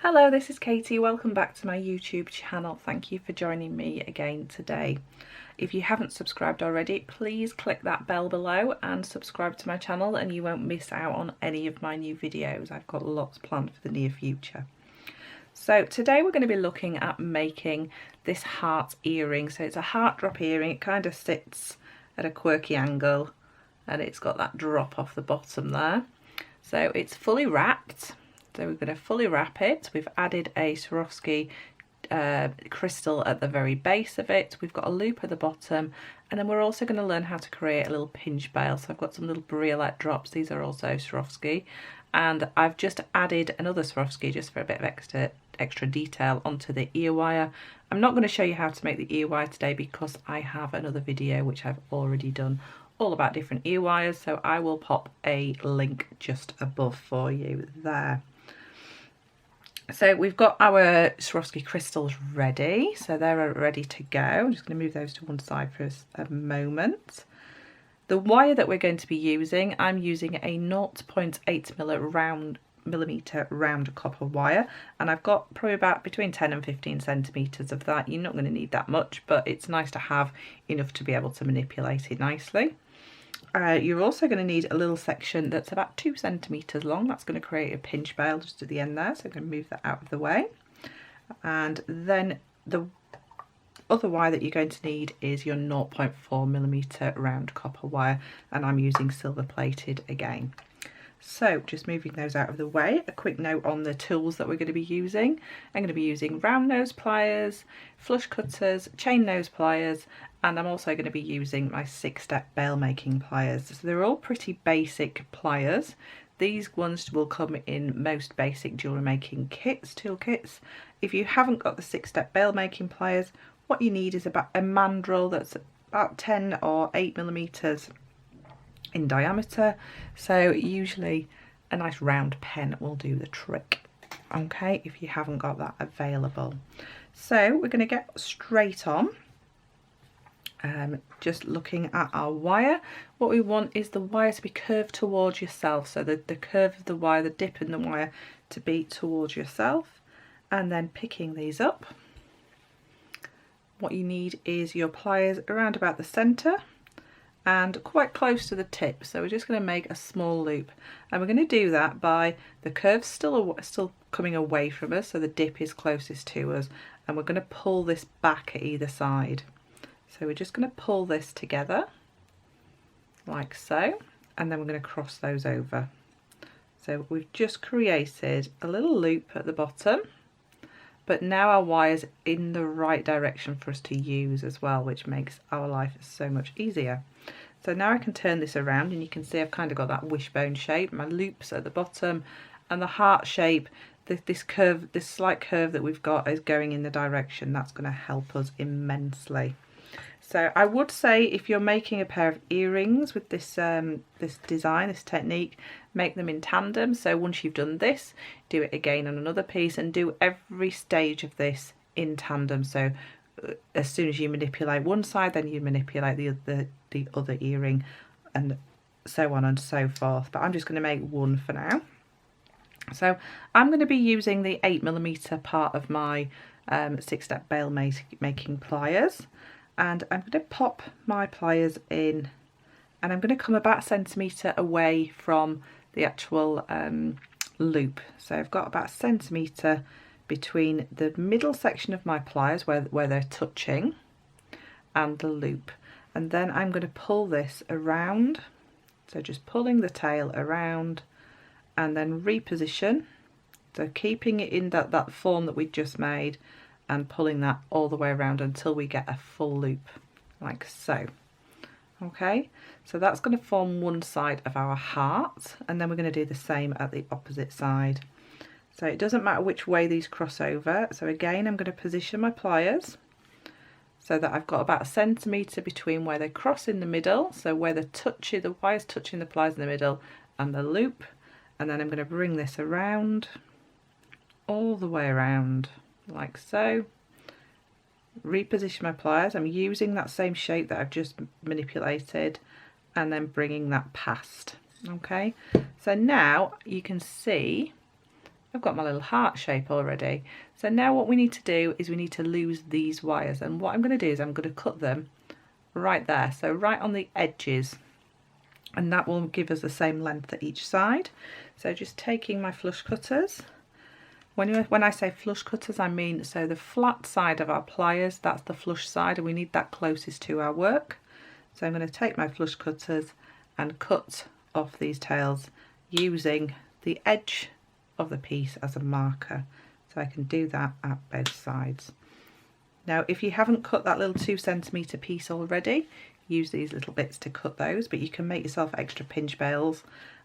Hello, this is Katie. Welcome back to my YouTube channel. Thank you for joining me again today. If you haven't subscribed already, please click that bell below and subscribe to my channel and you won't miss out on any of my new videos. I've got lots planned for the near future. So today we're going to be looking at making this heart earring. So it's a heart drop earring. It kind of sits at a quirky angle and it's got that drop off the bottom there. So it's fully wrapped. So we're going to fully wrap it. We've added a Swarovski crystal at the very base of it. We've got a loop at the bottom, and then we're also going to learn how to create a little pinch bail. So I've got some little briolette drops. These are also Swarovski, and I've just added another Swarovski just for a bit of extra detail onto the ear wire. I'm not going to show you how to make the ear wire today because I have another video which I've already done all about different ear wires, so I will pop a link just above for you there. So we've got our Swarovski crystals ready, so they're ready to go. I'm just going to move those to one side for a moment. The wire that we're going to be using, I'm using a 0.8 millimeter round copper wire, and I've got probably about between 10 and 15 centimeters of that. You're not going to need that much, but it's nice to have enough to be able to manipulate it nicely. You're also going to need a little section that's about 2 centimeters long. That's going to create a pinch bail just at the end there, so I'm going to move that out of the way. And then the other wire that you're going to need is your 0.4 millimeter round copper wire, and I'm using silver plated again. So just moving those out of the way, a quick note on the tools that we're going to be using. I'm going to be using round nose pliers, flush cutters, chain nose pliers, and I'm also going to be using my 6-step bail making pliers. So they're all pretty basic pliers. These ones will come in most basic jewellery making kits, tool kits. If you haven't got the 6-step bail making pliers, what you need is about a mandrel that's about 10 or 8 millimeters in diameter. So usually a nice round pen will do the trick, okay, if you haven't got that available. So we're going to get straight on. Just looking at our wire, what we want is the wire to be curved towards yourself, so the curve of the wire, the dip in the wire to be towards yourself, and then picking these up. What you need is your pliers around about the centre and quite close to the tip, so we're just going to make a small loop, and we're going to do that by the curve still coming away from us, so the dip is closest to us, and we're going to pull this back at either side. So we're just going to pull this together like so, and then we're going to cross those over. So we've just created a little loop at the bottom, but now our wire's in the right direction for us to use as well, which makes our life so much easier. So now I can turn this around and you can see I've kind of got that wishbone shape, my loops at the bottom, and the heart shape, this curve, this slight curve that we've got is going in the direction. That's going to help us immensely. So I would say if you're making a pair of earrings with this this design, this technique, make them in tandem. So once you've done this, do it again on another piece and do every stage of this in tandem. So as soon as you manipulate one side, then you manipulate the other earring, and so on and so forth. But I'm just going to make one for now. So I'm going to be using the 8 millimeter part of my 6-step bail making pliers. And I'm going to pop my pliers in, and I'm going to come about a centimetre away from the actual loop. So I've got about a centimetre between the middle section of my pliers where they're touching and the loop. And then I'm going to pull this around, so just pulling the tail around and then reposition. So keeping it in that form that we just made, and pulling that all the way around until we get a full loop like so. Okay, so that's going to form one side of our heart, and then we're going to do the same at the opposite side. So it doesn't matter which way these cross over. So again, I'm going to position my pliers so that I've got about a centimetre between where they cross in the middle, so where the wire's touching the pliers in the middle and the loop, and then I'm going to bring this around all the way around like so. Reposition my pliers. I'm using that same shape that I've just manipulated, and then bringing that past. Okay, so now you can see I've got my little heart shape already. So now what we need to do is we need to lose these wires, and what I'm going to do is I'm going to cut them right there, so right on the edges, and that will give us the same length at each side. So just taking my flush cutters. When I say flush cutters, I mean so the flat side of our pliers, that's the flush side, and we need that closest to our work. So I'm going to take my flush cutters and cut off these tails using the edge of the piece as a marker, so I can do that at both sides. Now if you haven't cut that little 2 centimetre piece already, use these little bits to cut those, but you can make yourself extra pinch bails,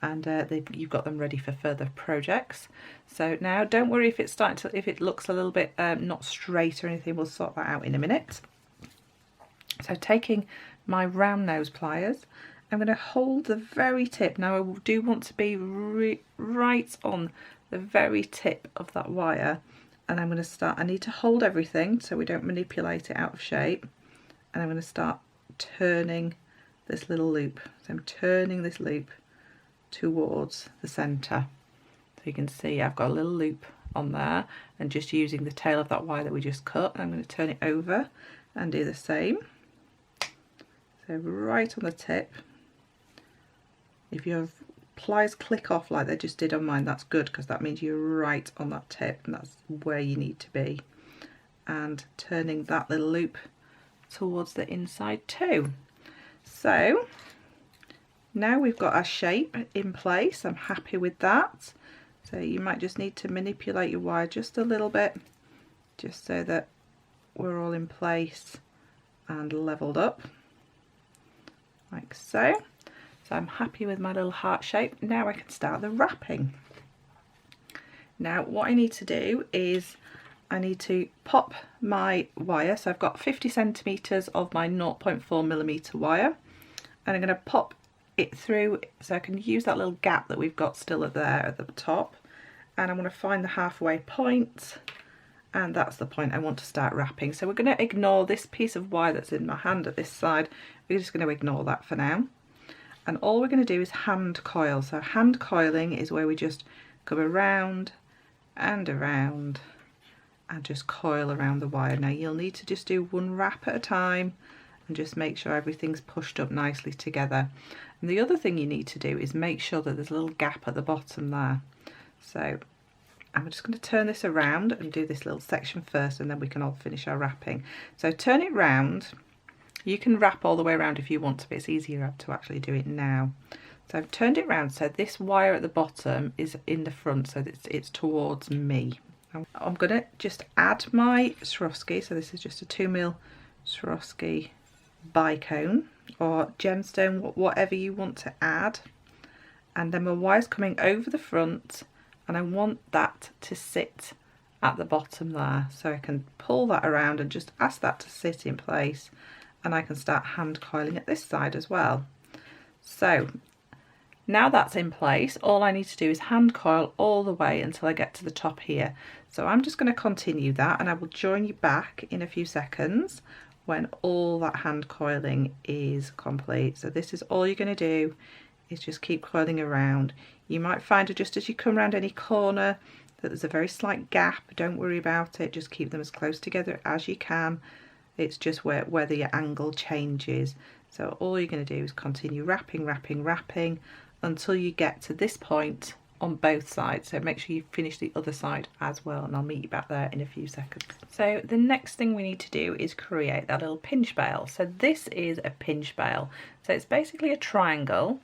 and you've got them ready for further projects. So now don't worry if if it looks a little bit not straight or anything, we'll sort that out in a minute. So taking my round nose pliers, I'm going to hold the very tip. Now I do want to be right on the very tip of that wire, and I'm going to start, I need to hold everything so we don't manipulate it out of shape, and I'm going to start turning this little loop. So I'm turning this loop towards the centre. So you can see I've got a little loop on there, and just using the tail of that wire that we just cut, I'm going to turn it over and do the same. So right on the tip. If your pliers click off like they just did on mine, that's good, because that means you're right on that tip, and that's where you need to be. And turning that little loop towards the inside too. So now we've got our shape in place. I'm happy with that. So you might just need to manipulate your wire just a little bit, just so that we're all in place and leveled up, like so. So I'm happy with my little heart shape. Now I can start the wrapping. Now what I need to do is I need to pop my wire. So I've got 50 centimetres of my 0.4mm wire, and I'm going to pop it through so I can use that little gap that we've got still there at the top, and I'm going to find the halfway point, and that's the point I want to start wrapping. So we're going to ignore this piece of wire that's in my hand at this side. We're just going to ignore that for now. And all we're going to do is hand coil. So hand coiling is where we just go around and around and just coil around the wire. Now you'll need to just do one wrap at a time and just make sure everything's pushed up nicely together. And the other thing you need to do is make sure that there's a little gap at the bottom there. So I'm just going to turn this around and do this little section first, and then we can all finish our wrapping. So turn it round. You can wrap all the way around if you want to, but it's easier to actually do it now. So I've turned it round, so this wire at the bottom is in the front, so it's towards me. I'm going to just add my Swarovski, so this is just a 2mm Swarovski bicone or gemstone, whatever you want to add. And then my wire's coming over the front, and I want that to sit at the bottom there. So I can pull that around and just ask that to sit in place, and I can start hand coiling at this side as well. So now that's in place, all I need to do is hand coil all the way until I get to the top here. So I'm just going to continue that, and I will join you back in a few seconds when all that hand coiling is complete. So this is all you're going to do, is just keep coiling around. You might find just as you come around any corner that there's a very slight gap. Don't worry about it, just keep them as close together as you can. It's just whether your angle changes. So all you're going to do is continue wrapping, wrapping, wrapping until you get to this point on both sides. So make sure you finish the other side as well, and I'll meet you back there in a few seconds. So the next thing we need to do is create that little pinch bail. So this is a pinch bail. So it's basically a triangle.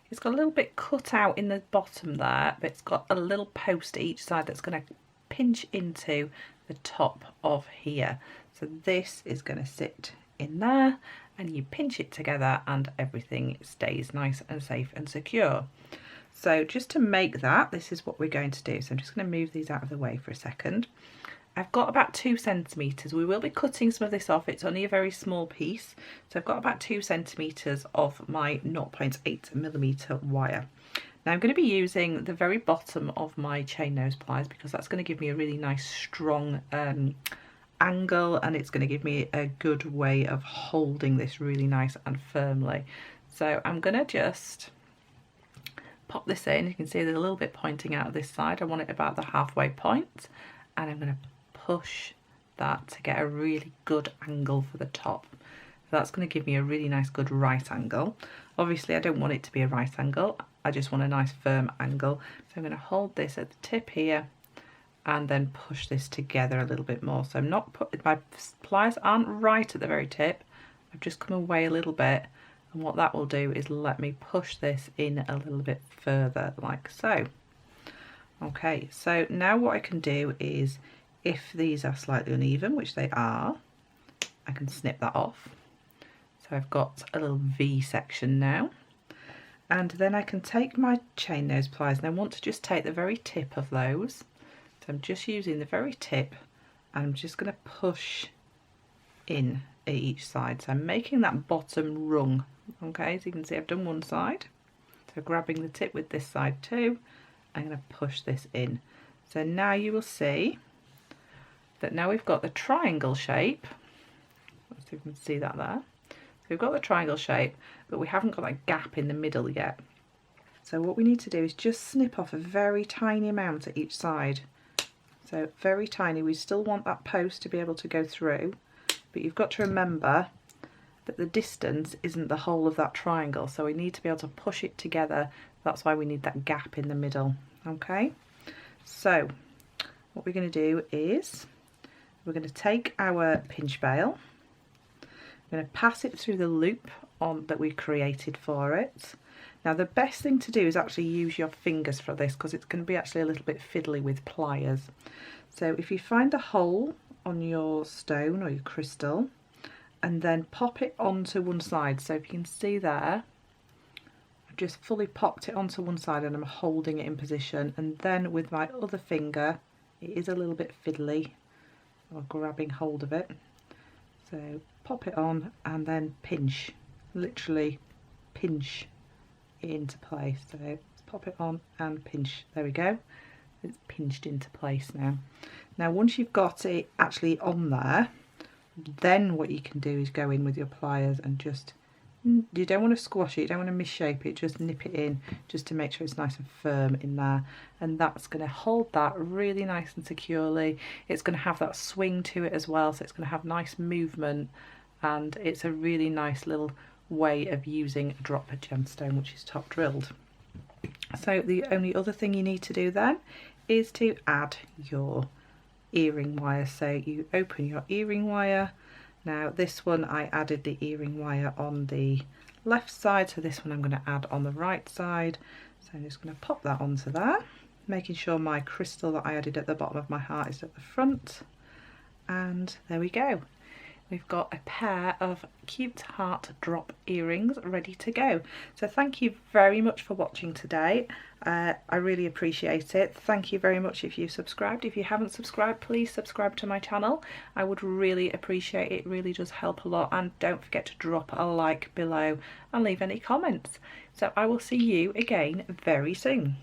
It's got a little bit cut out in the bottom there, but it's got a little post at each side that's going to pinch into the top of here. So this is going to sit in there, and you pinch it together and everything stays nice and safe and secure. So just to make that, this is what we're going to do. So I'm just going to move these out of the way for a second. I've got about 2 centimetres. We will be cutting some of this off. It's only a very small piece. So I've got about 2 centimetres of my 0.8mm wire. Now I'm going to be using the very bottom of my chain nose pliers, because that's going to give me a really nice strong angle, and it's going to give me a good way of holding this really nice and firmly. So I'm going to just pop this in. You can see there's a little bit pointing out of this side. I want it about the halfway point, and I'm going to push that to get a really good angle for the top. So that's going to give me a really nice good right angle. Obviously I don't want it to be a right angle, I just want a nice firm angle. So I'm going to hold this at the tip here and then push this together a little bit more. So I'm not my pliers aren't right at the very tip, I've just come away a little bit, and what that will do is let me push this in a little bit further, like so. Okay, so now what I can do is, if these are slightly uneven, which they are, I can snip that off. So I've got a little V section now, and then I can take my chain nose pliers, and I want to just take the very tip of those. So I'm just using the very tip, and I'm just going to push in at each side. So I'm making that bottom rung. Okay, so you can see I've done one side. So grabbing the tip with this side too, I'm going to push this in. So now you will see that now we've got the triangle shape. Let's see if you can see that there. So we've got the triangle shape, but we haven't got that gap in the middle yet. So what we need to do is just snip off a very tiny amount at each side. So very tiny. We still want that post to be able to go through, but you've got to remember that the distance isn't the whole of that triangle, so we need to be able to push it together. That's why we need that gap in the middle. Okay, so what we're going to do is we're going to take our pinch bail, I'm going to pass it through the loop on that we created for it. Now the best thing to do is actually use your fingers for this, because it's going to be actually a little bit fiddly with pliers. So if you find a hole on your stone or your crystal, and then pop it onto one side. So if you can see there, I've just fully popped it onto one side and I'm holding it in position, and then with my other finger, it is a little bit fiddly, or grabbing hold of it. So pop it on and then pinch, literally pinch it into place. So let's pop it on and pinch. There we go. It's pinched into place now. Now once you've got it actually on there, then what you can do is go in with your pliers and just, you don't want to squash it, you don't want to misshape it, just nip it in just to make sure it's nice and firm in there, and that's going to hold that really nice and securely. It's going to have that swing to it as well, so it's going to have nice movement, and it's a really nice little way of using a dropper gemstone which is top drilled. So the only other thing you need to do then is to add your earring wire. So you open your earring wire. Now this one I added the earring wire on the left side, so this one I'm going to add on the right side. So I'm just going to pop that onto there, making sure my crystal that I added at the bottom of my heart is at the front, and there we go. We've got a pair of cute heart drop earrings ready to go. So thank you very much for watching today. I really appreciate it. Thank you very much if you subscribed. If you haven't subscribed, please subscribe to my channel. I would really appreciate it. It really does help a lot. And don't forget to drop a like below and leave any comments. So I will see you again very soon.